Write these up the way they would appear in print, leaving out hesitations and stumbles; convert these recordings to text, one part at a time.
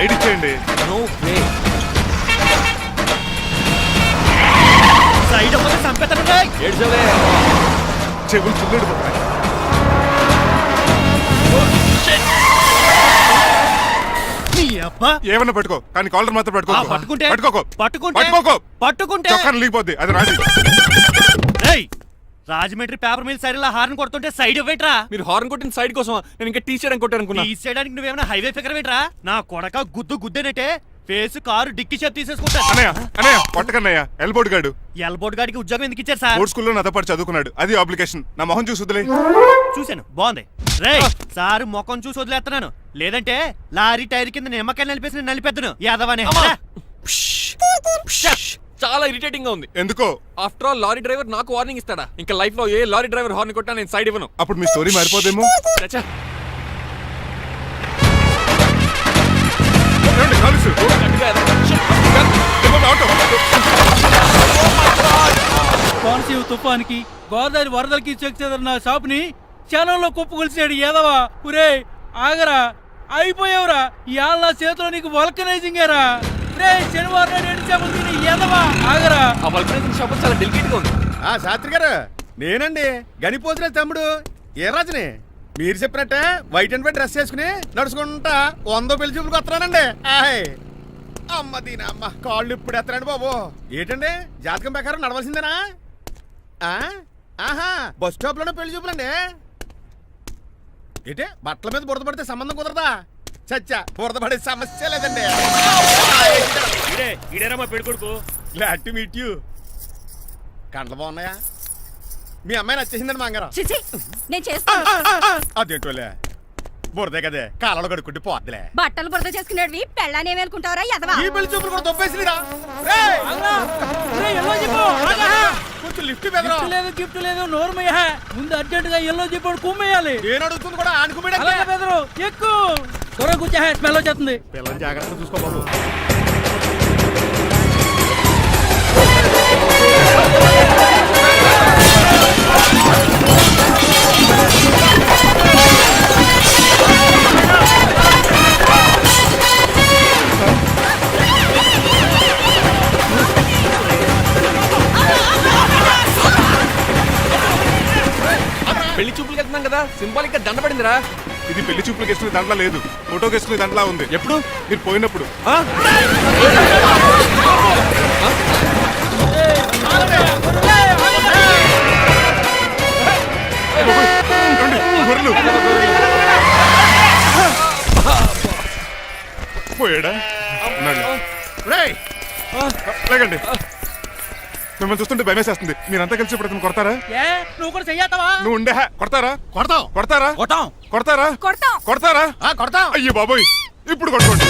Side ఇచ్చేయండి. No way. Side అవ్వక సంపెత్తనుగా ఏడ్చవే. చెవులు ఫుల్ పోతాయి. నీ అబ్బా ఏమన్నా పట్టుకో, కానీ కాలర్ మాత్రం పట్టుకో. పట్టుకుంటే పట్టుకోకో. పట్టుకుంటే చొక్కాను లీగిపోద్ది. అది రాజీ. ఏయ్ Rajahmundry paper mill side horn కొడుతుంటే సైడ్ ఇవ్వేట్రా? మీరు హార్న్ కొట్టిన సైడ్ కోసం నేను ఇంకా టీ చేయడానికి కొట్టారనుకున్నా. తీసేయడానికి నువ్వేమైనా హైవే ఫిగర్ వేట్రా? నా కొడక గుద్దేనట్టే ఫేస్ కారు డిక్కి చేతి తీసేసుకుంటా. అన్నయ్య కొట్టకన్నయ్య. ఎల్బోర్డ్ గాడు. ఎల్బోర్డ్ గాడికి ఉద్యోగం ఎందుకు ఇచ్చారు సార్? బోర్డ్ స్కూల్లో నాతో పాటు చదువుకున్నాడు. అది అప్లికేషన్. నా మొహం చూసి వదిలే. చూశాను, బాగుంది. రే సారు ముఖం చూసి వదిలేస్తున్నాను, లేదంటే లారీ టైర్ కింద నిమ్మకాయ నలిపేసి నలిపేద్దును యాదవనే. చాలా ఇరిటేటింగ్ గా ఉంది. ఎందుకో? ఆఫ్టర్ ఆల్ లారీ డ్రైవర్ నాకు వార్నింగ్ ఇస్తాడా? ఇంకా లైఫ్ లో ఏ లారీ డ్రైవర్ హార్న్ కొట్టా నేను సైడ్ ఇవ్వను. అప్పుడు మీ స్టోరీ మారిపోదేమో. చచ్చా. కోనసీమ తుఫానికి గోదావరి వరదలకి చెక్ చెదరిన షాపుని క్షణంలో కుప్పగొలిచాడు ఏదవా. ఒరే ఆగరా, అయిపోయావురా. ఇవాళ నా చేతిలో నీకు వల్కనైజింగ్ ఏరా. రే శనివారం నాడు ఎండు చేపలు తిని ఏదవా ఆగరా. ఆ వల్కనైజింగ్ షాప్ చాలా డెలికేట్ గా ఉంది. శాస్త్రి గారు, నేనండి గనిపోతున్న తమ్ముడు ఏ రాజుని. మీరు చెప్పినట్టే వైట్ అండ్ వైట్ డ్రెస్ వేసుకుని నడుచుకుంటా 100 పెళ్లి చూపులకు వస్తున్నానండి. అమ్మ దీని అమ్మ కాళ్ళు ఇప్పుడు ఎత్తరండి బాబు. ఏంటండి జాతకం ప్రకారం నడవలసిందేనా? ఆహా బస్ స్టాప్ లోనే పెళ్లి చూపులండి. ఏంటి బట్టల మీద బురద పడితే సంబంధం కుదరదా? చచ్చా, బురద పడే సమస్య లేదండి. Glad to meet you. కండ్లు బాగున్నాయా? మీ అమ్మాయి నచ్చేసిందండి మంగారం. నేను చేస్తాను. అదేంటోలే బురదే కదే, కాలలో కడుక్కుంటే పోద్దులే. బట్టలు బురద చేసుకునేవి పెళ్ళాన్ని ఏమేలుకుంటావరా యదవా? ఈ పెళ్లి చూపులు కూడా దొబ్బేసిరా. కొంచెం లిఫ్ట్ బెదరా. లేదు గిఫ్ట్ లేదు నోరుమయ్య. ముందు అర్జెంట్ గా ఎల్లో చెప్పాడు కుమ్మేయాలి. నేను అడుగుతుంది కూడా ఆనుకుమేడా. బెదరు ఎక్కువ త్వరగా కూర్చో, స్మెల్ వచ్చేస్తుంది. పిల్లలు జాగ్రత్తగా చూసుకో బాబు. పెళ్లి చూపులకి వెళ్తున్నాం కదా, సింబాలిక్ గా దండ పడిందిరా. ఇది పెళ్లి చూపులకు వేసుకునే దాంట్లో లేదు, ఫోటోకి వేసుకునే దాంట్లో ఉంది. ఎప్పుడు? మీరు పోయినప్పుడు. పోయాడా? లేకండి, మిమ్మల్ని చూస్తుంటే భయమేసేస్తుంది. మీరంతా కలిసి ఇప్పుడు అతను కొడతారా? నువ్వు కూడా చెయ్యతావా? నువ్వు ఉండే కొడతారా? కొడతాం కొడతారా? కొడతాం కొడతారా? కొడతాం. కొడతారా? కొడతాం. అయ్యో బాబోయ్, ఇప్పుడు కొట్టుకోండి.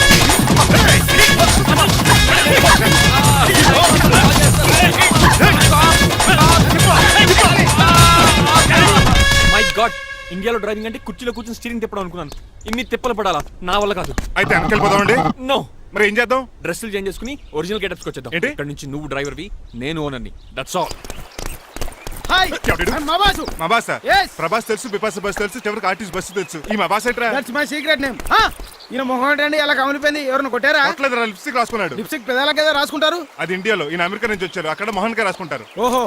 మై గాడ్, ఇండియాలో డ్రైవింగ్ అంటే కుర్చీలో కూర్చొని స్టీరింగ్ తిప్పడం అనుకున్నాను. ఇన్ని తిప్పలు పడాలా? నా వల్ల కాదు. అయితే వెనకెళ్ళిపోదామండి. నో. మరి ఏం చేద్దాం? డ్రెస్సులు చేంజ్ చేసుకుని ఒరిజినల్ గెటప్స్కి వచ్చేద్దాం. ఏంటి? ఇక్కడ నుంచి నువ్వు డ్రైవర్వి, నేను ఓనర్ని. That's all. హాయ్ మా బాసు. మా బాస Yes. ప్రభాస్ తెలుసు, బిపాస బస్ తెలుసు, చివరికి ఆర్టిస్ట్ బస్సు తెలుసు. ఈ మా బాస్ ఏంట్రా? That's my secret name. ఈయన మొహం ఏంటండి ఎలా కమిలిపోయింది? ఎవరిని కొట్టారా? కొట్టలేదురా, లిప్స్టిక్ రాసుకున్నాడు. లిప్స్టిక్ పెదాల కదా రాసుకుంటారు. అది ఇండియాలో, ఈయన అమెరికా నుంచి వచ్చారు. అక్కడ మోహన్ గారు రాసుకుంటారు. ఓహో,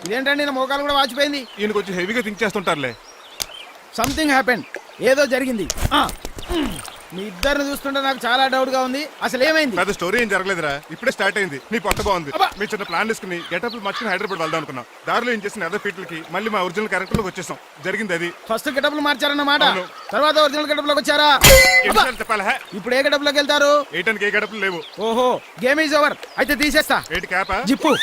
ఇదేంటండి నా మోకాలు కూడా వాచిపోయింది. ఈయన కొంచెం హెవీగా థింక్ చేస్తుంటారులే. సంథింగ్ హ్యాపెన్, ఏదో జరిగింది. మీ ఇద్దరిని చూస్తుంటే నాకు చాలా డౌట్ గా ఉంది. అసలు ఏమైంది? పెద్ద స్టోరీ ఏం జరగలేదురా, ఇప్పుడే స్టార్ట్ అయింది. నీ కొత్త బాగుంది. అబ్బా. మీ చిన్న ప్లాన్ తీసుకుని గెటప్ మార్చుకుని హైదరాబాద్ వెళ్దాం అనుకున్నాం. దారిలో ఏం చేసిన అదర్ ఫీట్లకి మళ్ళీ మా ఒరిజినల్ క్యారెక్టర్ లోకి వచ్చేసాం. జరిగింది అది. ఫస్ట్ గెటప్లు మార్చారన్నమాట, అవును. తర్వాత ఒరిజినల్ గెటప్ లోకి వచ్చారా? ఎన్నిసార్లు చెప్పాలా? ఇప్పుడు ఏ గెటప్ లోకి వెళ్తారు? ఏటానికి ఏ గడపలు లేవు. ఓహో, గేమ్ ఈజ్ ఓవర్. అయితే తీసేస్తా. ఏటి క్యాపా? జిప్పు.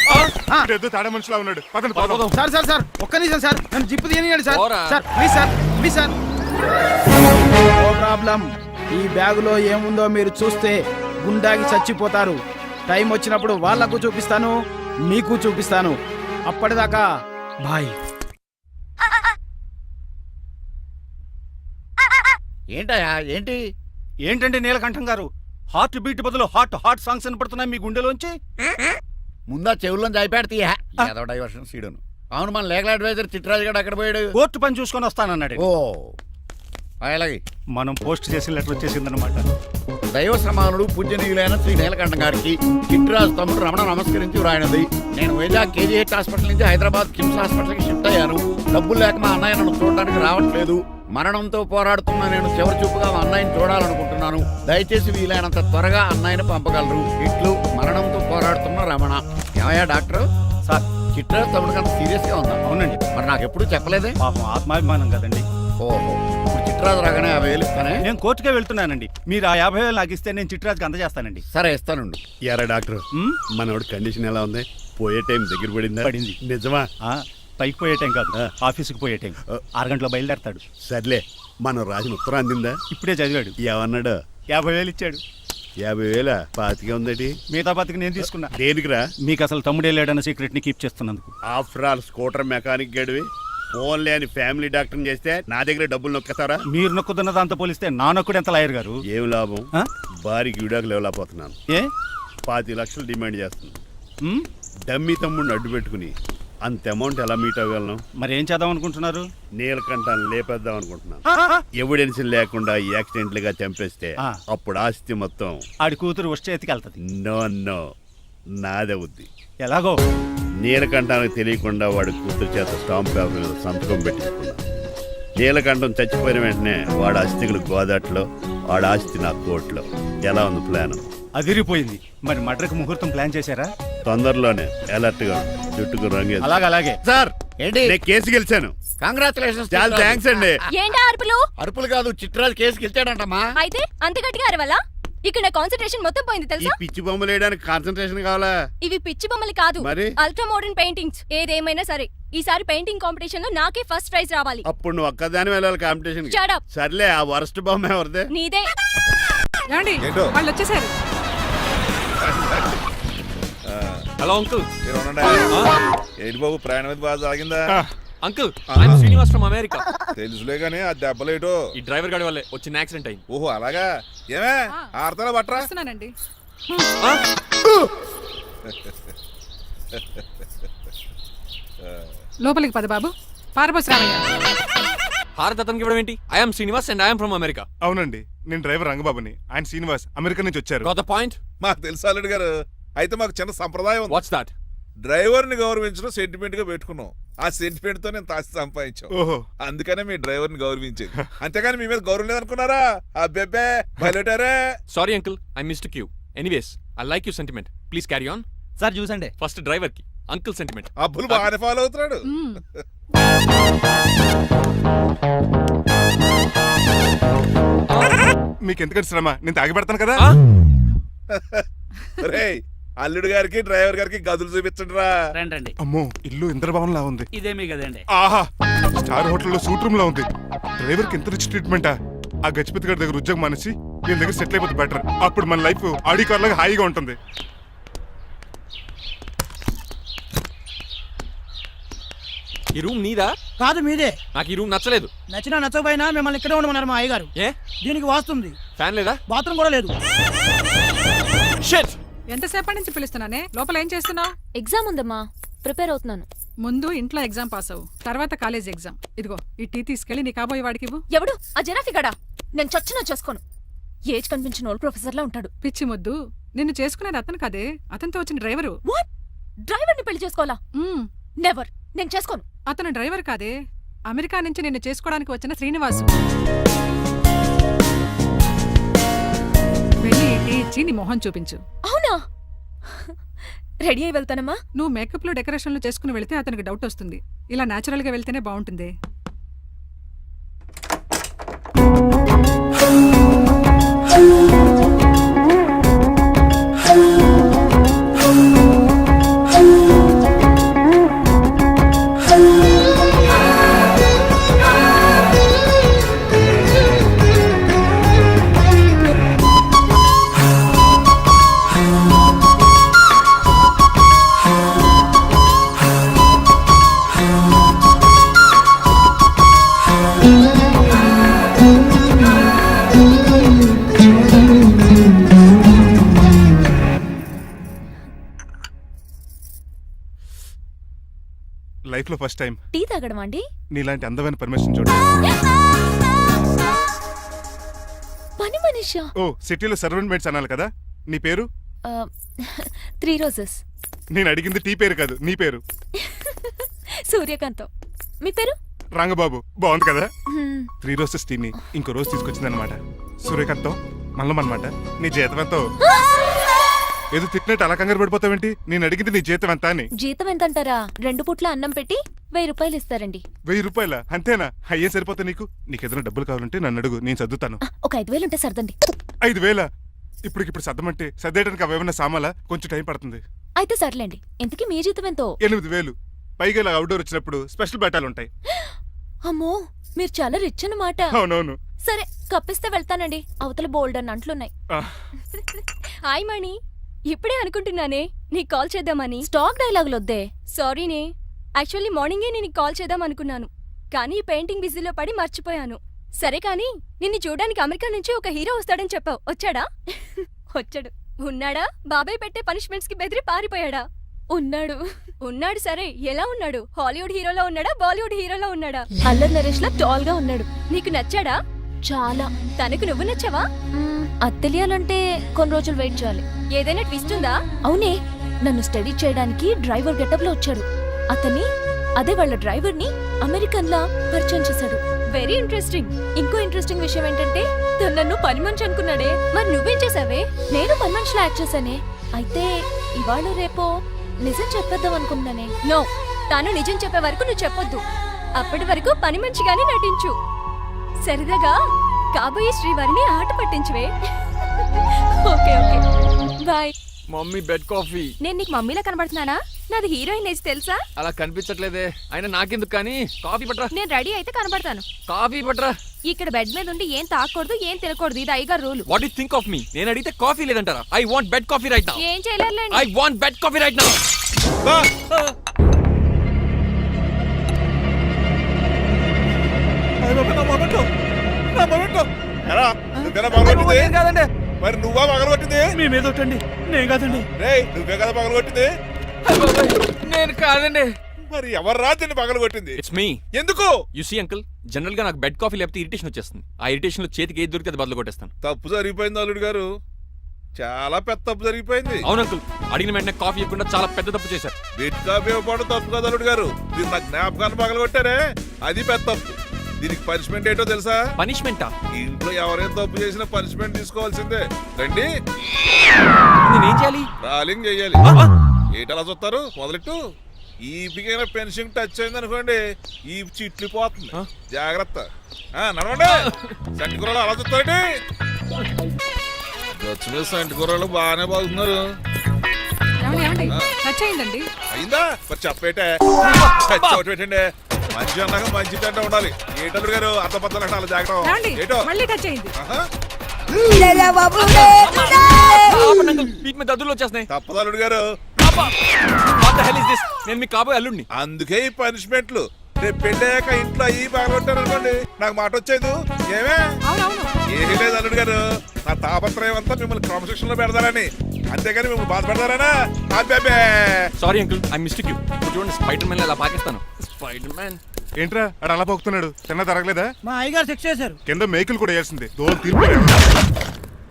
ఎద్దు తాడ మనుషులా ఉన్నాడు. పదండి పోదాం. సార్ సార్ సార్ ఒక్క నిమిషం సార్, నన్ను జిప్పు తీయనియండి సార్. పోరా. Sir please sir, please sir. No problem. ఈ బ్యాగులో ఏముందో మీరు చూస్తే గుండాకి చచ్చిపోతారు. టైం వచ్చినప్పుడు వాళ్ళకు చూపిస్తాను, మీకు చూపిస్తాను. అప్పటిదాకా బాయ్. ఏంటయ్యా ఏంటి? ఏంటండి నీలకంఠం గారు, హార్ట్ బీట్ బదులు హాట్ సాంగ్స్ వినపడుతున్నాయి మీ గుండెలోంచి. ముందా చెవుల్లో జాయిపెడతీయా ఏదో డైవర్షన్ సీడును. అవును, మన లీగల్ అడ్వైజర్ చిట్రాజు గారు అక్కడ పోయాడు. కోర్టు పని చూసుకొని వస్తానన్నాడు. ఓ అలాగే మనం పోస్ట్ చేసిన లెటర్ వచ్చేసిందనమాట. దైవ సమానుడు పూజనీయులైన శ్రీ నీలకంఠ గారికి చిట్టిరాజు తమ్ముడు రమణ నమస్కరించి వ్రాయినది. నేను వైజాగ్ కేజీహెచ్ హాస్పిటల్ నుంచి హైదరాబాద్ కిమ్స్ హాస్పిటల్కి షిఫ్ట్ అయ్యాను. డబ్బులు లేక మా అన్నయ్య నన్ను చూడడానికి రావట్లేదు. మరణంతో పోరాడుతున్న నేను చివరి చూపుగా మా అన్నయ్యని చూడాలనుకుంటున్నాను. దయచేసి వీలైనంత త్వరగా అన్నయ్యని పంపగలరు. ఇట్లు మరణంతో పోరాడుతున్న రమణ. ఏమయ్యా డాక్టర్? సార్, చిట్టిరాజు తమ్ముడు అంత సీరియస్ గా ఉందా? అవునండి. మరి నాకు ఎప్పుడు చెప్పలేదే? పాపం ఆత్మాభిమానం కదండి. ఓహో, ఇప్పుడు చిట్టిరాజు రాగానే 50,000 ఇస్తానే. నేను కోర్టుకే వెళ్తున్నానండి. మీరు ఆ 50,000 నాకు ఇస్తే నేను చిట్టిరాజుకి అందజేస్తానండి. సరే ఇస్తానండి. ఎరా డాక్టర్, మనోడి కండిషన్ ఎలా ఉంది? పోయే టైం దగ్గర పడిందా? పడింది. నిజమా? పైకి పోయే టైం కాదు, ఆఫీస్కి పోయే టైం. 6 గంటలో బయలుదేరతాడు. సర్లే, మనం రాసిన ఉత్తరం అందిందా? ఇప్పుడే చదివాడు. ఏమన్నాడు? 50,000 ఇచ్చాడు. 50,000 పాతిగా ఉందటి. మిగతా బతికి నేను తీసుకున్నా. దేనికిరా? మీకు అసలు తమ్ముడే లేడన్న సీక్రెట్ ని కీప్ చేస్తున్నందుకు. ఆఫ్టర్ ఆల్ స్కూటర్ మెకానిక్ గడివి ఫోన్ లేని ఫ్యామిలీ డాక్టర్ చేస్తే నా దగ్గర డబ్బులు నొక్కుతారా? మీరు నొక్కుతున్న దాంతో పోలిస్తే నా నొక్కుడు ఎంత లాయర్ గారు? ఏం లాభం? ఆ? భారీకి విడాకులు ఇవ్వలేకపోతున్నాను. ఏ 25 లక్షలు డిమాండ్ చేస్తున్నాను. డమ్మీ తమ్ముడిని అడ్డు పెట్టుకుని అంత అమౌంట్ ఎలా మీట్ అవ్వగలను? మరి ఏం చేద్దాం అనుకుంటున్నారు? నీలకంఠాన్ని లేపేద్దాం అనుకుంటున్నాను. ఎవిడెన్స్ లేకుండా యాక్సిడెంట్ గా చంపేస్తే ఆ. అప్పుడు ఆస్తి మొత్తం ఆడి కూతురు వచ్చే ఎత్తికెళ్తది. నో నాదవుద్ది. ఎలాగో నీలకంఠానికి తెలియకుండా వాడి కూతురు చేత స్టాంప్ పేపర్ మీద సంతకం పెట్టించుకున్నాను. నీలకంఠం చచ్చిపోయిన వెంటనే వాడి అస్థికులు గోదాట్లో, వాడి ఆస్తి నా కోర్టులో. ఎలా ఉంది ప్లాన్? అదిరిపోయింది. మరి మడ్రకు ముహూర్తం ప్లాన్ చేశారా? తొందరలోనే అలర్ట్ గా జుట్టుకు రంగే. అలాగే సార్, ఏంటి? నేను కేసు గెలిచాను. కంగ్రాచులేషన్స్. చాలా థ్యాంక్స్ అండి. ఏంటా అరుపులు? అరుపులు కాదు, చిట్టిరాజు కేసు గెలిచాడంటమ్మా. అయితే అంత గట్టిగా అరవాలా? ఇక్కడ నా కాన్సన్ట్రేషన్ మొత్తం పోయింది ఈ తెలుసా? పిచ్చి బొమ్మలు వేయడానికి కాన్సన్ట్రేషన్ కావాలా? ఇవి పిచ్చి బొమ్మలు కాదు, మరి? Ultra modern paintings. ఏదేమైనా సరే ఈసారి పెయింటింగ్ కాంపిటీషన్ లో నాకే ఫస్ట్ ప్రైజ్ రావాలి. అప్పుడు నువ్వు ఒక్కదాని వెళ్ళాలి కాంపిటీషన్. Shut up. సర్లే, ఆ వరస్ట్ బొమ్మ ఎవరిదే? నీదే. వాళ్ళు వచ్చేసారు. Hello uncle. ఏంటి బాబు, ప్రయాణం అయితే బాగా సాగిందా? Uncle, I'm Srinivas from America. తెలుసులే గానీ ఆ దెబ్బలేటో. ఈ డ్రైవర్ గాడి వల్లే వచ్చిన యాక్సిడెంట్ అయింది. ఓహో అలాగా. ఏమే ఆడతారా బట్రా? వస్తున్నానండి. లోపలికి పద బాబు. పారబోస్ రామయ్య. హారత్ అతనికి ఇవ్వడం ఏంటి? I'm Srinivas and I'm from America. అవునండి, నేను డ్రైవర్ రంగబాబుని. ఆయన శ్రీనివాస్ అమెరికా నుంచి వచ్చారు. Got the point? మాకు తెలుసు అల్లుడు గారు. అయితే మాకు చిన్న సంప్రదాయం ఉంది. What's that? డ్రైవర్ ని గౌరవించడం సెంటిమెంట్ గా పెట్టుకున్నాం. ఆ సెంటిమెంట్ తో నేను తాసి సంపాదించాం. ఓహో, అందుకనే మీ డ్రైవర్ ని గౌరవించేది. అంతేగాని మీ మీద గౌరవం లేదనుకున్నారా? అబ్బెబ్బే బయలుటారే. Sorry uncle, I mistake you. Anyways, I like you sentiment. Please carry on. Sir చూసండి. ఫస్ట్ డ్రైవర్ కి అంకుల్ సెంటిమెంట్. అబ్బులు బాగానే ఫాలో అవుతున్నాడు. మీకు ఎందుకంటే శ్రమ, నేను తాగి పెడతాను కదా. రేయ్, అల్లుడు గారికి డ్రైవర్ గారికి గదులు చూపించండి రా. రండి. అమ్మో, ఇల్లు ఇంద్రభవన్ లా ఉంది. ఇదేమీ కదండి. ఆహా, స్టార్ హోటల్లో సూట్ రూమ్ లా ఉంది. డ్రైవర్ కి ఎంత రిచ్ ట్రీట్మెంటా. ఆ గజపతి గారి దగ్గర ఉద్యోగం మానేసి వీళ్ళ దగ్గర సెటిల్ అయిపోతే బెటర్. అప్పుడు మన లైఫ్ ఆడి కార్ లాగా హాయిగా ఉంటుంది. ఈ రూమ్ నీదా? కాదు మీదే. నాకు ఈ రూమ్ నచ్చలేదు. నచ్చినా నచ్చకపోయినా మిమ్మల్ని ఇక్కడే ఉండమన్నారు మా అయ్యగారు. ఏ దీనికి వాస్తుంది. ఫ్యాన్ లేదా? బాత్రూమ్ కూడా లేదు. షిట్. ఎంతసేపటి నుంచి పిలుస్తున్నానే? లోపల ఏం చేస్తున్నావు? ఎగ్జామ్ ఉందమ్మా, ప్రిపేర్ అవుతున్నాను. ముందు ఇంట్లో ఎగ్జామ్ పాస్ అవ్వు, తర్వాత కాలేజ్ ఎగ్జామ్. ఇదిగో ఈ టీ తీసుకెళ్లి నీ కాబోయే వాడికి ఇవ్వు. ఎవడు ఆ జరాఫీ గడా? నేను చచ్చినా చేసుకోను. ఏజ్ కనిపించిన ఓల్డ్ ప్రొఫెసర్ లా ఉంటాడు. పిచ్చి ముద్దు, నిన్ను చేసుకునేది అతను కాదే, అతనితో వచ్చిన డ్రైవరు. వాట్? డ్రైవర్ ని పెళ్లి చేసుకోవాలా? మ్మ్. నెవర్, నేను చేసుకోను. అతను డ్రైవర్ కాదే, అమెరికా నుంచి నిన్ను చేసుకోవడానికి వచ్చిన శ్రీనివాసు. వెళ్ళి ఈ టీ ఇచ్చి నీ మొహం చూపించు. అవునా? రెడీ అయి వెళ్తానమ్మా. నువ్వు మేకప్ లో డెకరేషన్లు చేసుకుని వెళ్తే అతనికి డౌట్ వస్తుంది. ఇలా నేచురల్ గా వెళ్తేనే బాగుంటుంది. లైఫ్ లో ఫస్ట్ టైం టీ తాగడం అండి. నీలాంటి అందమైన పర్మిషన్ చూడండి. మనీషా ఓ సిటీలో సర్వెంట్ మేట్స్ అనాలి కదా. నీ పేరు? 3 రోజెస్. నేను అడిగింది టీ పేరు కాదు, నీ పేరు. సూర్యకాంతం. మీ పేరు? రంగబాబు. బాగుంది కదా. 3 రోజెస్ టీని ఇంకో రోజు తీసుకొచ్చిందనమాట. సూర్యకాంతం మల్లం అనమాట. నీ జీతం ఎంతో? ఏదో తిట్టినట్టు అలా కంగారు పడిపోతావేంటి? నేను అడిగింది నీ జీతం ఎంత అని. జీతం ఎంత అంటారా? 2 పూట్ల అన్నం పెట్టి 1000 రూపాయలు ఇస్తారండి. 1000 రూపాయల? అంతేనా? అయ్యే సరిపోతా నీకు. నీకేదైనా డబ్బులు కావాలంటే నన్ను అడుగు, నేను చదువుతాను. ఒక 5000 ఉంటే సర్దండి. 5000? ఇప్పటికిప్పుడు సర్దమంటే సర్దేయడానికి అవేమన్నా సామాలా? కొంచెం టైం పడుతుంది. అయితే సర్లేండి. ఇంతకీ మీ జీతం ఎంతో? 8000. పైగా ఇలా అవుట్డోర్ వచ్చినప్పుడు స్పెషల్ బట్టాలు ఉంటాయి. అమ్మో, మీరు చాలా రిచ్ అన్నమాట. అవునవును. సరే, కప్పిస్తే వెళ్తానండి. అవతల బోల్డ్ అన్న అంట్లున్నాయి. ఆ, హాయ్ మణి. ఇప్పుడే అనుకుంటున్నానే నీకు కాల్ చేద్దామని. స్టాక్ డైలాగులు వద్దే. సారీనే, యాక్చువల్లీ మార్నింగే నేను కాల్ చేద్దాం అనుకున్నాను, కానీ ఈ పెయింటింగ్ బిజీలో పడి మర్చిపోయాను. సరే కానీ నిన్ను చూడడానికి అమెరికా నుంచి ఒక హీరో వస్తాడని చెప్పావు. వచ్చాడా? వచ్చాడు. ఉన్నాడా? బాబాయ్ పెట్టే పనిష్మెంట్స్ కి బెదిరి పారిపోయాడా? ఉన్నాడు. ఉన్నాడు. సరే, ఎలా ఉన్నాడు? హాలీవుడ్ హీరోలో ఉన్నాడా, బాలీవుడ్ హీరోలో ఉన్నాడా? అల్లరి నరేష్ లా టాల్ గా ఉన్నాడు. నీకు నచ్చాడా? చాలా. తనకు నువ్వు నచ్చావా? అది తెలియాలంటే కొన్ని రోజులు వెయిట్ చేయాలి. ఏదైనా ట్విస్ట్ ఉందా? అవునే, నన్ను స్టడీ చేయడానికి డ్రైవర్ గెటప్ లో వచ్చాడు. అదే వాళ్ళ డ్రైవర్ ని అమెరికన్ లా పరిచయం చేశాడు. Very interesting. ఇంకో ఇంట్రెస్టింగ్ విషయం ఏంటంటే తను నన్ను పని మనిషి అనుకున్నాడే. మరి నువ్వేం చేసావే? నేను పని మనిషిలో యాక్ట్ చేశానే. అయితే ఇవాళ రేపో నిజం చెప్పేద్దాం అనుకున్నానే. నో, తాను నిజం చెప్పే వరకు నువ్వు చెప్పొద్దు. అప్పటి వరకు పని మనిషిగానే నటించు. సరదాగా కాబోయే శ్రీవారిని ఆట పట్టించువే. Okay okay, bye. Mummy bed coffee. నేను నీకు మమ్మీలా కనబడుతున్నానా? నాది హీరోయిన్ ఏజ్ తెలుసా? అలా కనిపించట్లేదే. అయినా నాకెందుకు కానీ. కాఫీ పట్రా. నేను రెడీ అయితే కనబడతాను. కాఫీ పట్రా. ఇక్కడ బెడ్ మీద ఉండి ఏం తాకూడదు, ఏం తినకూడదు. ఇది అయ్యగారు rule. What you think of me? నేను అడిగితే కాఫీ లేదంటారా? I want bed coffee right now. ఏం చేయలేరులేండి. I want bed coffee right now. ఎరా, నువ్వేనా పగలగొట్టింది? కాదండి, మరి నువ్వా పగలగొట్టింది? మీ మీద ఒకటండి, నేను కాదండి. రేయ్, నువ్వే కదా పగలగొట్టింది? నేను కాదండి. మరి ఎవర్రా దీన్ని పగలగొట్టింది? It's me. ఎందుకు? యు సీ అంకుల్, జనరల్ గా నాకు బెడ్ కాఫీ లేకపోతే ఇరిటేషన్ వచ్చేస్తుంది. ఆ ఇరిటేషన్ లో చేతికి ఏది దొరికితే అది బదులు కొట్టేస్తాను. తప్పు జరిగిపోయింది అల్లుడు గారు, చాలా పెద్ద తప్పు జరిగిపోయింది. అవును అంకుల్, అడిగిన వెంటనే కాఫీ ఇవ్వకుండా చాలా పెద్ద తప్పు చేశారు. బిడ్ కాఫీ ఇవ్వడం తప్పు కదా అల్లుడు గారు, మీరు నా జ్ఞాపకాన్ని పగలగొట్టారే, అది పెద్ద తప్పు. దీనికి పనిష్మెంట్ ఏంటో తెలుసా? పనిష్మెంటా? ఇంట్లో ఎవరైనా తప్పు చేసినా పనిష్మెంట్ తీసుకోవాల్సిందే. రండి, నేనేం చేయాలి? రాలింగ్ చెయ్యాలి. ఏంటలా చూస్తారు? మొదలెట్టు. ఈపికైనా పెన్షన్ టచ్ అయింది అనుకోండి, ఈ చిట్లు పోతుంది. జాగ్రత్త. నడవండి. సంటి కూరలు అలా చూస్తారండి. గచ్చు మీద సంటి కూరలు బాగానే బాగుతున్నారు. ఏమండి టచ్ అయిందండి. అయిందా? మరి చెప్పేటే టచ్ అవుట్ పెట్టండి. మంచి అన్నాక మంచి తింటా ఉండాలి. ఏటల్లుడు గారు అర్థపత్రాలు అలా జాగ్రత్త. ఏమండి ఏటో మళ్ళీ టచ్ అయింది. వీటి మీద దద్దులు వచ్చేస్తున్నాయి. తప్పదు అల్లుడు గారు. What the hell is this? నేను మీ కాబోయే అల్లుడిని. అందుకే ఈ పనిష్మెంట్లు. రేపు పెళ్ళాక ఇంట్లో అయ్యి బాగుంటారు అనుకోండి, నాకు మాట వచ్చేది ఏమే? అవునవును. ఏమీ లేదు అల్లుడు గారు, నా తాపత్రయం అంతా మిమ్మల్ని క్రమశిక్షణ లో పెడతారని, అంతేగాని మిమ్మల్ని బాధపడతారనా? అబ్బే. Sorry uncle, I mistake you. చూడండి, స్పైడర్ మ్యాన్ అలా పాకిస్తాను. Spider man. ఏంట్రా అడు అలా పోతున్నాడు? తిన్న తరగలేదా? మా అయ్యగారు సెక్స్ చేశారు. కింద మేకులు కూడా వేయాల్సిందే. దోలు తీర్పు.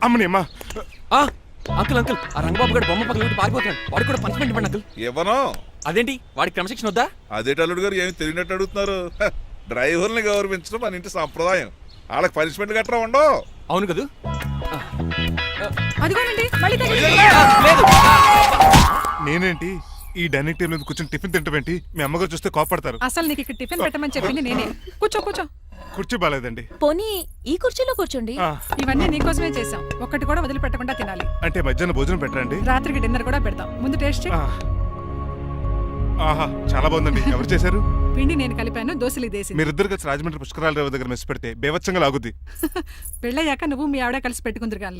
అమ్మని అమ్మా. అంకుల్ అంకుల్, ఆ రంగబాబు గారు బొమ్మ పక్కన పారిపోతున్నాడు. వాడికి కూడా పనిష్మెంట్ ఇవ్వండి అంకుల్. ఇవ్వను. అదేంటి, వాడికి క్రమశిక్షణ వద్దా? అదేటి అల్లుడు గారు, ఏమి తెలియనట్టు అడుగుతున్నారు? డ్రైవర్ని గౌరవించడం మన ఇంటి సంప్రదాయం. వాళ్ళకి పనిష్మెంట్ గట్రా ఉండవు. అవును కదా. అదిగోనండి మళ్ళీ తగిలింది. లేదు. నేనేంటి ఈ డైనింగ్ టేబుల్ మీద కూర్చొని టిఫిన్ తింటామేంటి? మీ అమ్మగారు చూస్తే కోపడతారు. అసలు నీకు ఇక్కడ టిఫిన్ పెట్టమని చెప్పింది నేనే. కూర్చో కూర్చో. కుర్చీ బాలేదండి. పోనీ ఈ కుర్చీలో కూర్చోండి. ఇవన్నీ నీకోసమే చేసాం. ఒక్కటి కూడా వదిలిపెట్టకుండా తినాలి. అంటే మధ్యాహ్నం భోజనం పెట్టండి. రాత్రికి డిన్నర్ కూడా పెడతాం. ముందు టేస్ట్ చెయ్. ఆహా, చాలా బాగుందండి. ఎవరు చేశారు? పిండి నేను కలిపాను, దోశలు దేశీ. మీరిద్దరు కలిసి రాజమండ్రి పుష్కరాల రేవు దగ్గర మెస్ పెడితే బేవచ్చంగా లాగుద్ది. పెళ్ళయ్యాక నువ్వు మీ ఆవిడ కలిసి పెట్టుకుందరు కానీ.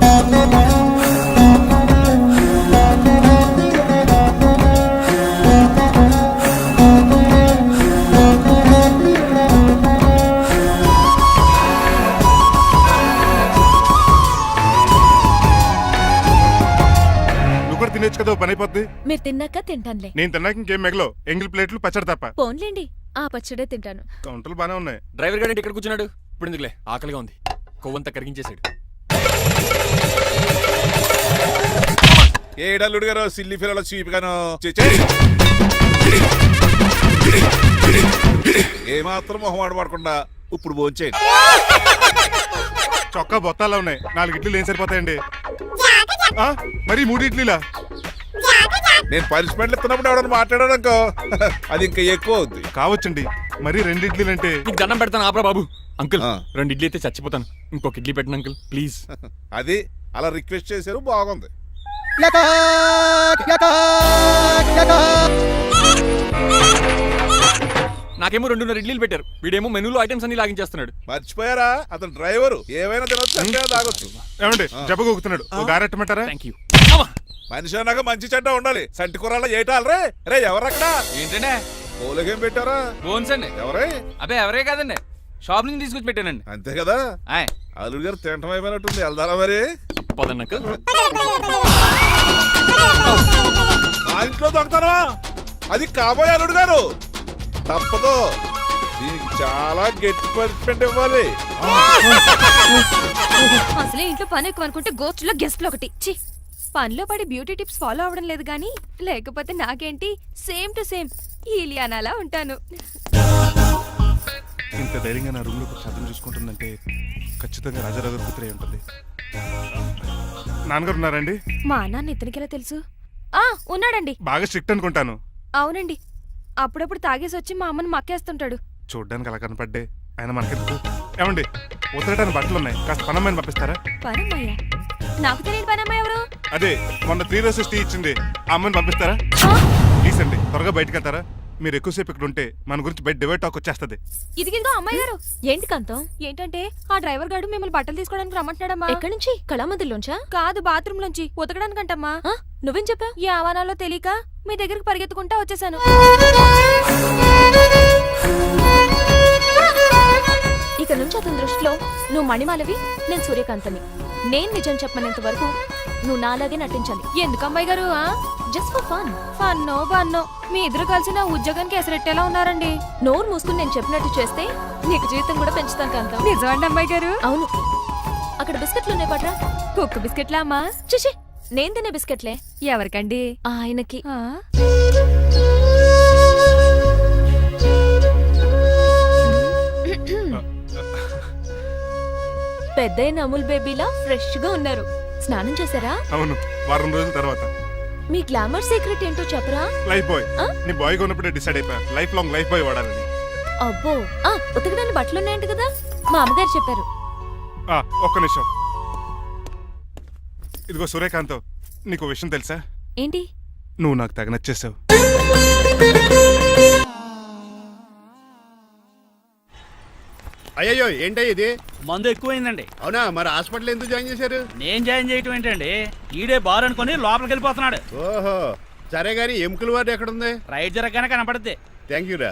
తినేచ్చు కదా, పని అయిపోద్ది. మీరు తిన్నాక తింటానులే. నేను తిన్నాక ఇంకేం మిగలో. ఎంగిల్ ప్లేట్లు పచ్చడి తప్ప. పోన్లేండి, ఆ పచ్చడే తింటాను. కౌంటర్లు బానే ఉన్నాయి. డ్రైవర్ గారు ఇక్కడ కూర్చున్నాడు. ఇప్పుడు ఎందుకులే, ఆకలిగా ఉంది. కొవ్వంతా కరిగించేశాడు. ఏడల్లుడు గారు సిల్లి పిల్లల చీపిగాను ఏమాత్రం మొహమాట పడకుండా ఇప్పుడు భోంచేయండి. చొక్కా బొత్తాలా ఉన్నాయి, 4 ఇడ్లీలు ఏం సరిపోతాయండి? ఆ, మరి 3 ఇడ్లీలా? నేను పనిష్మెంట్లు ఇస్తున్నప్పుడు ఎవడన్నా మాట్లాడాడనుకో అది ఇంకా ఎక్కువ అవుద్ది. కావచ్చండి, మరి 2 ఇడ్లీలు అంటే నీకు దండం పెడతాను ఆపరా బాబు. అంకుల్ ఆ. 2 ఇడ్లీ అయితే చచ్చిపోతాను. ఇంకొక ఇడ్లీ పెట్టండి అంకుల్ ప్లీజ్. అది అలా రిక్వెస్ట్ చేశారు, బాగుంది. నాకేమో 2.5 ఇడ్లీలు పెట్టారు, వీడేమో మెనూలో ఐటమ్స్ అన్ని లాగించేస్తున్నాడు. మర్చిపోయారా, అతను డ్రైవరు, ఏమైనా తినొచ్చు అంటే తాగొచ్చు. ఏమండి జబ్బగొక్కుతున్నాడు, ఓ గారెట్టమంటారా? Thank you. మనిషి అన్నాక మంచి చెడ్డ ఉండాలి. సంటి కూరల్లో ఏటాలరే రే ఎవరక్కడ ఏంటంటే పోలేకేం పెట్టారా? బోన్స్ అండి. ఎవరే? అబ్బే ఎవరే కాదండి, షాప్ నుంచి తీసుకొచ్చి పెట్టానండి. అంతే కదా. ఆయ్ అల్లుడు గారు తింటం అయిపోయినట్టుంది, వెళ్దారా మరి? పదండి అంకుల్. మా ఇంట్లో దొంగతనమా? అది కాబోయే అల్లుడు గారు, తప్పదు. దీనికి చాలా గట్టి పనిష్మెంట్ ఇవ్వాలి. అసలే ఇంట్లో పని ఎక్కువ అనుకుంటే గోస్ట్లో గెస్ట్లు ఒకటి. ఛీ, పనిలో పడి బ్యూటీ టిప్స్ ఫాలో అవ్వడం లేదు గానీ లేకపోతే నాకేంటి సేమ్ టు సేమ్ ఈలియానాలా ఉంటాను. ఇంత ధైర్యంగా నా రూమ్ లో శబ్దం చూసుకుంటుందంటే ఖచ్చితంగా రాజారావు గారు కూతురే ఉంటుంది. నాన్నగారు ఉన్నారండి? మా నాన్న ఇతనికి ఎలా తెలుసు? ఆ ఉన్నాడండి. బాగా స్ట్రిక్ట్ అనుకుంటాను. అవునండి, అప్పుడప్పుడు తాగేసి వచ్చి మా అమ్మని మక్కేస్తుంటాడు. చూడ్డానికి అలా కనపడ్డే ఆయన మనకెందుకు? ఏమండి ఉతరటానికి బట్టలు ఉన్నాయి, కాస్త పనమ్మని పంపిస్తారా? పనమ్మయ్య? నాకు తెలియని పనమ్మ ఎవరు? అదే మొన్న 3 రోజెస్ టీ ఇచ్చింది, ఆ అమ్మని పంపిస్తారా? ఆ, ప్లీజ్ అండి, త్వరగా బయటకు వెళ్తారా? మీరు ఎక్కువసేపు ఇక్కడ ఉంటే మన గురించి బయట డివైడ్ టాక్ వచ్చేస్తుంది. ఇదిగిదిగో అమ్మాయి గారు. ఏంటి కాంతం? ఏంటంటే ఆ డ్రైవర్ గారు మిమ్మల్ని బట్టలు తీసుకోవడానికి రమ్మంటున్నాడమ్మా. ఎక్కడి నుంచి? కళామందులోంచా? కాదు, బాత్రూమ్ లోంచి ఉతకడానికంటమ్మా. నువ్వేం చెప్పా? ఈ ఆవానాలో తెలియక మీ దగ్గరికి పరిగెత్తుకుంటా వచ్చేసాను. ఇక నుంచి అతని దృష్టిలో నువ్వు మణిమాలవి, నేను సూర్యకాంతని. నేను నిజం చెప్పనంత వరకు నువ్వు నాలాగే నటించాలి. ఎందుకు అమ్మాయి గారు? Just for fun. ఫన్నో బన్నో మీ ఇద్దరు కలిసి నా ఉద్యోగానికి ఎసరెట్టేలా ఉన్నారండి. నోరు మూసుకుని నేను చెప్పినట్టు చేస్తే నీకు జీవితం కూడా పెంచుతాను కాంతం. నిజమండి అమ్మాయి గారు? అవును. అక్కడ బిస్కెట్లు ఉన్నాయి పట్రా. కుక్క బిస్కెట్లా అమ్మా? చిచి, నేను తినే బిస్కెట్లే. ఎవరికండి? ఆయనకి. పెద్దయిన అమూల్ బేబీలా ఫ్రెష్ గా ఉన్నారు. స్నానం చేశారా? అవును, వారం రోజుల తర్వాత. మీ గ్లామర్ సీక్రెట్ ఏంటో చెప్పరా? Lifebuoy. నీ బాయ్ కొన్నప్పుడే డిసైడ్ అయిపోయా లైఫ్ లాంగ్ లైఫ్ బాయ్ వాడాలని. అబ్బో, ఉతకడానికి బట్టలు ఉన్నాయంట కదా, మా అమ్మగారు చెప్పారు. ఒక్క నిమిషం. ఇదిగో సూర్యకాంత్, నీకు విషయం తెలుసా? ఏంటి? నువ్వు నాకు తెగ నచ్చేసావు. అయ్యయ్యో ఏంటయ్య ఇది? మందు ఎక్కువైందండి. అవునా, మరి హాస్పిటల్ ఎందుకు జాయిన్ చేశారు? నేను జాయిన్ చేయటం ఏంటండి, ఈడే బార్ అనుకుని లోపలికి వెళ్ళిపోతున్నాడు. ఓహో, సరే గాని ఎముకల వార్డు ఎక్కడుంది? రైట్ జరగగానే కనపడుద్ది. థ్యాంక్ యూ రా.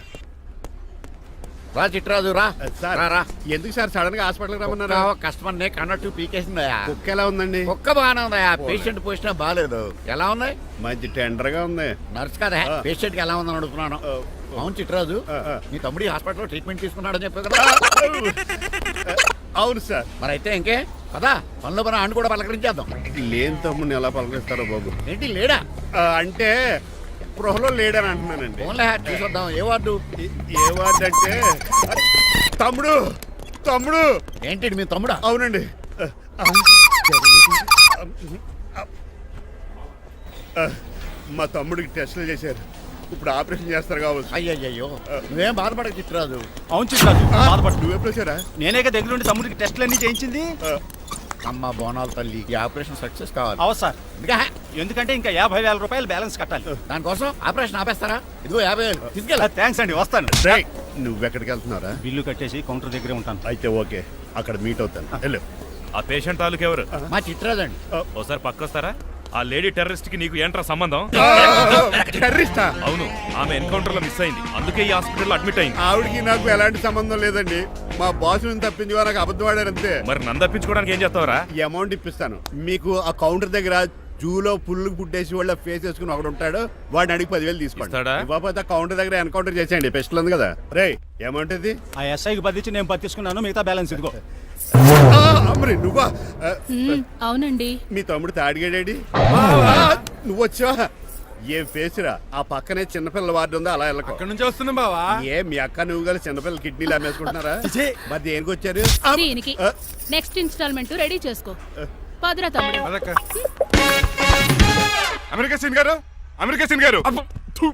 రా చిట్రాజు రా. సార్ రా, రా. ఎందుకు సార్ సడన్ గా హాస్పిటల్కి రమ్మన్నారా? కస్టమర్ నే కన్నట్టు పీకేసిందయా. కుక్క ఎలా ఉందండి? ఒక్క బాగానే ఉందయా, పేషెంట్ పొజిషన్ బాగాలేదు. ఎలా ఉంది? మంచి టెండర్ గా ఉంది. నర్స్ కదా, పేషెంట్ కి ఎలా ఉందని అడుగుతున్నాను. అవును చిట్రాజు, ఆ. నీ తమ్ముడి హాస్పిటల్లో ట్రీట్మెంట్ తీసుకున్నాడని చెప్పావు కదా. అవును సార్. మరి అయితే ఇంకే కదా, పనులు పని ఆండు కూడా పలకరించేద్దాం. లేని తమ్ముడిని ఎలా పలకరిస్తారో బాబు. ఏంటి లేడా? అంటే గృహలో లేడని అంటున్నానండి. ఓన్లీ చూసొద్దాం. ఏ వార్డు? ఏ వార్డు అంటే తమ్ముడు తమ్ముడు. ఏంటి మీ తమ్ముడా? అవునండి. మా తమ్ముడికి టెస్టులు చేశారు, ఇప్పుడు ఆపరేషన్ చేస్తారు కావచ్చు. అయ్యయ్యో, నువ్వేం బాధపడక చిట్రాజు. అవును చిట్రాజు, బాధపడు. నువ్వు ఎప్పుడు వచ్చారా? నేనేక దగ్గర ఉండి తమ్ముడికి టెస్టులన్నీ చేయించింది. అమ్మ బోనాల తల్లి, ఈ ఆపరేషన్ సక్సెస్ కావాలి. అవు సార్, ఇంకా ఎందుకంటే ఇంకా 50,000 రూపాయలు బ్యాలెన్స్ కట్టాలి. దానికోసం ఆపరేషన్ ఆపేస్తారా? ఇదిగో 50,000 తీసుకెళ్ళ. థ్యాంక్స్ అండి, వస్తాను. నువ్వెక్కడికి వెళ్తున్నారా? బిల్లు కట్టేసి కౌంటర్ దగ్గరే ఉంటాను. అయితే ఓకే, అక్కడ మీట్ అవుతాను. వెళ్ళు. ఆ పేషెంట్ తాలూకు ఎవరు? మా చిట్రాజు అండి. ఓసారి పక్కొస్తారా? ఆ లేడీ టెర్రరిస్ట్ కి నీకు ఏంట్రా సంబంధం? టెర్రరిస్టా? అవును, ఆమె ఎన్కౌంటర్ లో మిస్ అయింది, అందుకే ఈ హాస్పిటల్ అడ్మిట్ అయింది. ఆవిడకి నాకు ఎలాంటి సంబంధం లేదండి. మా బాస్ నుంచి తప్పించి నాకు అబద్ధం ఆడారు అంతే. మరి నన్ను తప్పించుకోవడానికి ఏం చేస్తావరా? ఈ అమౌంట్ ఇప్పిస్తాను మీకు. ఆ కౌంటర్ దగ్గర జూలో పుల్లు పుట్టేసి వాళ్ళ ఫేస్ వేసుకుని ఒకడు ఉంటాడు, వాడిని అడిగి 10,000 తీసుకోండి. ఇస్తాడా? ఇవ్వకపోతే కౌంటర్ దగ్గర ఎన్కౌంటర్ చేసేయండి, పెస్టల్ ఉంది కదా. రే అమౌంట్ ఇది. ఆ ఎస్ఐకి బదిలించి నేను తీసుకున్నాను, మిగతా బ్యాలెన్స్ ఇదిగో. మరి నువ్వా అవునండి. మీ తమ్ముడు తాడిగాడాడి నువ్వు వచ్చావా? ఏం ఫేసురా, ఆ పక్కనే చిన్నపిల్లల వార్డు ఉందా, అలా వెళ్ళకు. అక్కడ నుంచి వస్తున్నాం బావా. ఏ మీ అక్క నువ్వు గల చిన్నపిల్లల కిడ్నీలు అమ్మేసుకుంటున్నారా? మరి దేనికి వచ్చారు? దీనికి నెక్స్ట్ ఇన్స్టాల్మెంట్ రెడీ చేసుకో. పదరా తమ్ముడు. అదక్క. అమెరికా సీన్ గారు, అమెరికా సీన్ గారు, థు.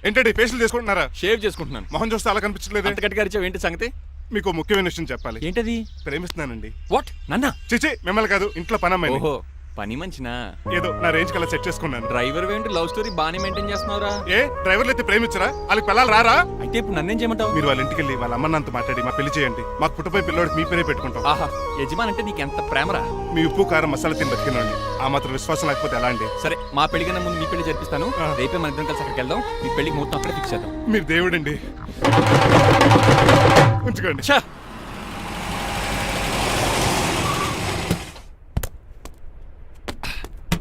ఏంటండి ఫేషియల్ చేసుకుంటున్నారా? షేవ్ చేసుకుంటున్నాను. మొహం చూస్తే అలా కనిపించట్లేదు. అంత గట్టిగా అరిచావు, ఏంటి సంగతి? మీకు ఓ ముఖ్యమైన విషయం చెప్పాలి. ఏంటది? ప్రేమిస్తున్నానండి. వాట్? నన్నా? చిచి మిమ్మల్ని కాదు, ఇంట్లో పనమ్మాయి. ఓహో, పని మంచినా? ఏదో నా రేంజ్ కల్లా సెట్ చేసుకున్నాను. డ్రైవర్ ఏంటి లవ్ స్టోరీ బాగానే మెయింటైన్ చేస్తున్నావురా? ఏ డ్రైవర్లు అయితే ప్రేమించరా? వాళ్ళకి పిల్లలు రారా? అయితే ఇప్పుడు నన్నేం చేయమంటావు? మీరు వాళ్ళ ఇంటికి వెళ్ళి వాళ్ళ అమ్మ నాన్నతో మాట్లాడి మా పెళ్లి చేయండి. మాకు పుట్టపోయి పిల్లోడికి మీ పేరే పెట్టుకుంటాం. ఆహా, యజమాన్ అంటే నీకు ఎంత ప్రేమరా? మీ ఉప్పు కారం మసాలా తిని బతికినండి. ఆ మాత్రం విశ్వాసం లేకపోతే ఎలా అండి? సరే, మా పెళ్లి కన్నా ముందు మీ పెళ్లి జరిపిస్తాను. ఆ. రేపే మన ఇద్దరం కలిసి అక్కడికి వెళ్దాం. మీ పెళ్లికి మొత్తం అక్కడే ఫిక్స్ చేద్దాం. మీరు దేవుడండి. ఉంచుకోండి. ఛా!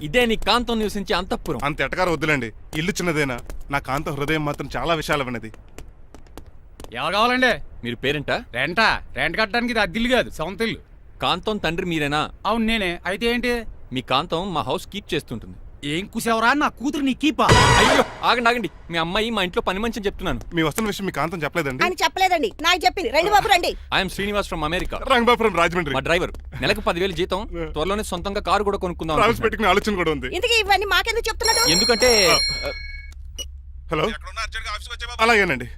ఇదే నీ కాంతం నివసించే అంతఃపురం. అంత ఎటకారం వద్దులండి. ఇల్లు చిన్నదేనా, నా కాంత హృదయం మాత్రం చాలా విశాలమైనది. ఎవరు కావాలండి? మీరు పేరెంటా? రెంటా? రెంట్ కట్టడానికి ఇది అద్దిల్లు కాదు, సొంత ఇల్లు. కాంతం తండ్రి మీరేనా? అవును నేనే. అయితే ఏంటి? మీ కాంతం మా హౌస్ కీప్ చేస్తుంటుంది. ఏం కూసావరా? నా కూతురు నీ కీపా? అయ్యో, ఆగండి ఆగండి. మీ అమ్మాయి మా ఇంట్లో పని మంచి అని చెప్తున్నాను. మీ వస్తున్న విషయం మీ కాంతం చెప్పలేదండి? అని చెప్పలేదండి, నాకు చెప్పింది. రండి బాబు రండి. I'm Srinivas from America. Rangabapuram Rajahmundry. మా డ్రైవర్. నెలకు 10,000 జీతం. త్వరలోనే సొంతంగా కారు కూడా కొనుక్కుందాం ట్రావెల్స్ అనుకుంటున్నాను. పెట్టుకునే ఆలోచన కూడా ఉంది. ఇంతకీ ఇవన్నీ మాకెందుకు చెప్తున్నాడు? ఎందుకంటే హలో, అలాగేనండి.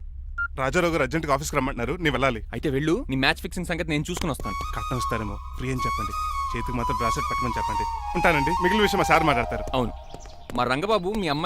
రాజారావు గారు అర్జెంట్గా ఆఫీస్కి రమ్మంటున్నారు, నీ వెళ్ళాలి. అయితే వెళ్ళు. నీ మ్యాచ్ ఫిక్సింగ్ సంగతి నేను చూసుకుని వస్తాను. కట్నం ఇస్తారేమో, ఫ్రీ అని చెప్పండి. చేతికి మాత్రం బ్రాసెట్ పెట్టమని చెప్పండి. ఉంటానండి. మిగిలిన విషయం మా సార్ మాట్లాడతారు. అవును, మా రంగబాబు మీ అమ్మాయి